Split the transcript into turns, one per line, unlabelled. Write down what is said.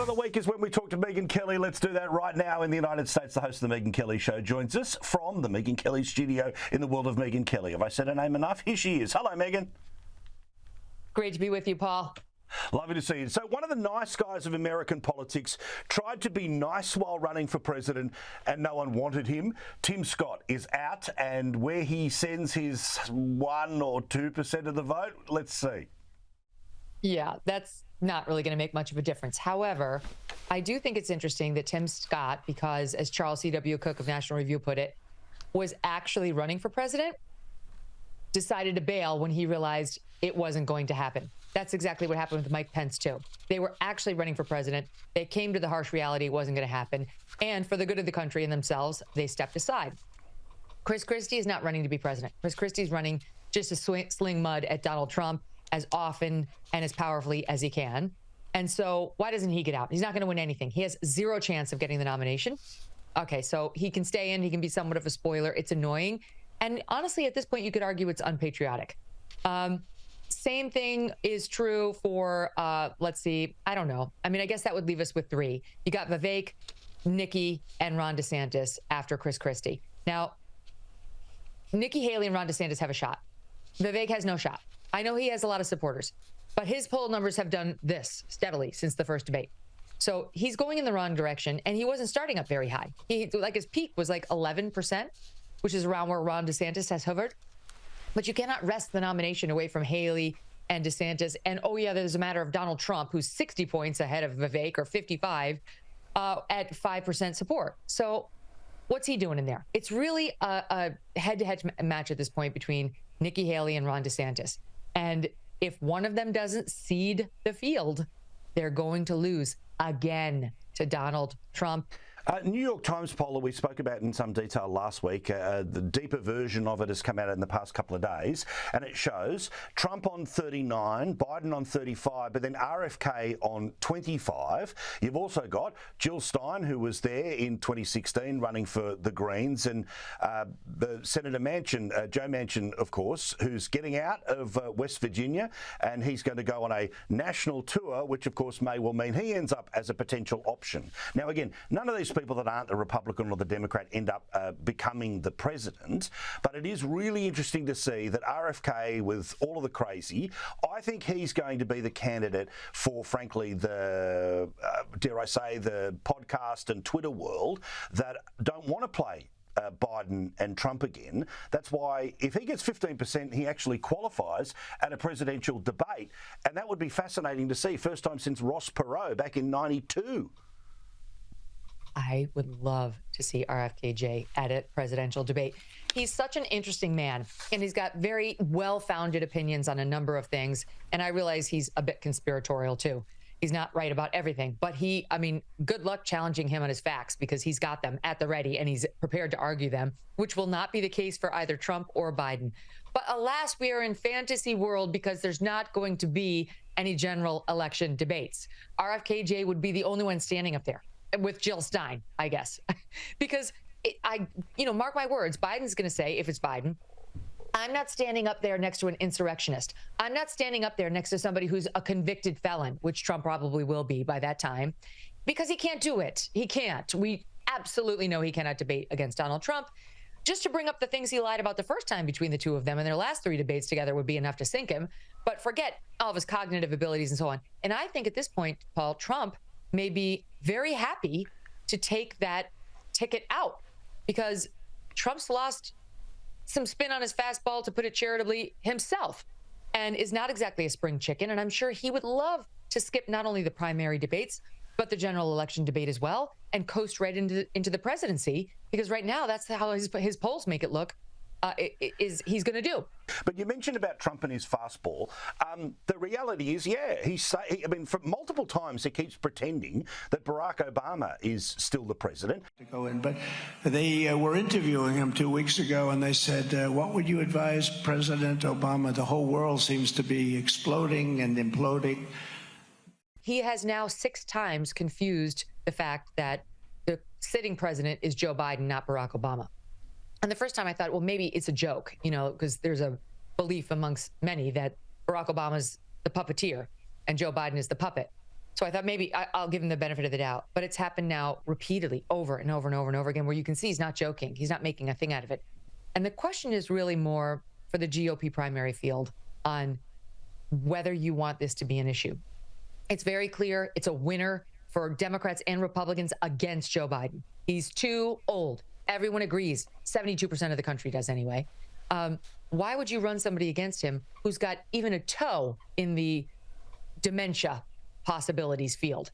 of the week is when we talk to Megyn Kelly. Let's do that right now in the United States. The host of the Megyn Kelly Show joins us from the Megyn Kelly studio in the world of Megyn Kelly. Have I said her name enough? Here she is. Hello, Megyn.
Great to be with you, Paul.
Lovely to see you. So one of the nice guys of American politics tried to be nice while running for president and no one wanted him. Tim Scott is out, and where he sends his 1 or 2% of the vote, let's see.
Yeah, that's not really going to make much of a difference. However, I do think it's interesting that Tim Scott, because as Charles C.W. Cook of National Review put it, was actually running for president, decided to bail when he realized it wasn't going to happen. That's exactly what happened with Mike Pence, too. They were actually running for president. They came to the harsh reality it wasn't going to happen. And for the good of the country and themselves, they stepped aside. Chris Christie is not running to be president. Chris Christie is running just to sling mud at Donald Trump as often and as powerfully as he can. And so why doesn't he get out? He's not going to win anything. He has zero chance of getting the nomination. Okay, so he can stay in. He can be somewhat of a spoiler. It's annoying. And honestly, at this point, you could argue it's unpatriotic. Same thing is true for, let's see, I don't know. I mean, I guess that would leave us with 3. You got Vivek, Nikki, and Ron DeSantis after Chris Christie. Now, Nikki Haley and Ron DeSantis have a shot. Vivek has no shot. I know he has a lot of supporters, but his poll numbers have done this steadily since the first debate. So he's going in the wrong direction, and he wasn't starting up very high. His peak was like 11%, which is around where Ron DeSantis has hovered. But you cannot wrest the nomination away from Haley and DeSantis. And, oh, yeah, there's a matter of Donald Trump, who's 60 points ahead of Vivek, or 55, at 5% support. So what's he doing in there? It's really a head-to-head match at this point between Nikki Haley and Ron DeSantis. And if one of them doesn't cede the field, they're going to lose again to Donald Trump.
New York Times poll that we spoke about in some detail last week, the deeper version of it has come out in the past couple of days, and it shows Trump on 39, Biden on 35, but then RFK on 25. You've also got Jill Stein, who was there in 2016 running for the Greens, and the Senator Manchin, Joe Manchin, of course, who's getting out of West Virginia, and he's going to go on a national tour, which of course may well mean he ends up as a potential option. Now, again, none of these people that aren't the Republican or the Democrat end up becoming the president. But it is really interesting to see that RFK, with all of the crazy, I think he's going to be the candidate for, frankly, the, dare I say, the podcast and Twitter world that don't want to play Biden and Trump again. That's why if he gets 15%, he actually qualifies at a presidential debate. And that would be fascinating to see. First time since Ross Perot back in 92.
I would love to see RFKJ at a presidential debate. He's such an interesting man, and he's got very well-founded opinions on a number of things. And I realize he's a bit conspiratorial, too. He's not right about everything, but good luck challenging him on his facts, because he's got them at the ready and he's prepared to argue them, which will not be the case for either Trump or Biden. But alas, we are in fantasy world because there's not going to be any general election debates. RFKJ would be the only one standing up there with Jill Stein, I guess, because mark my words, Biden's going to say, if it's Biden, I'm not standing up there next to an insurrectionist. I'm not standing up there next to somebody who's a convicted felon, which Trump probably will be by that time, because he can't do it. He can't. We absolutely know he cannot debate against Donald Trump. Just to bring up the things he lied about the first time between the two of them, and their last 3 debates together would be enough to sink him. But forget all of his cognitive abilities and so on. And I think at this point, Paul, Trump may be very happy to take that ticket out, because Trump's lost some spin on his fastball, to put it charitably, himself, and is not exactly a spring chicken. And I'm sure he would love to skip not only the primary debates, but the general election debate as well, and coast right into the presidency, because right now that's how his polls make it look. He's going to do.
But you mentioned about Trump and his fastball. The reality is, for multiple times he keeps pretending that Barack Obama is still the president.
To go in, but they were interviewing him 2 weeks ago, and they said, "What would you advise President Obama? The whole world seems to be exploding and imploding."
He has now 6 times confused the fact that the sitting president is Joe Biden, not Barack Obama. And the first time I thought, well, maybe it's a joke, because there's a belief amongst many that Barack Obama's the puppeteer and Joe Biden is the puppet. So I thought maybe I'll give him the benefit of the doubt, but it's happened now repeatedly over and over and over and over again, where you can see he's not joking. He's not making a thing out of it. And the question is really more for the GOP primary field on whether you want this to be an issue. It's very clear. It's a winner for Democrats and Republicans against Joe Biden. He's too old. Everyone agrees. 72% of the country does anyway. Why would you run somebody against him who's got even a toe in the dementia possibilities field?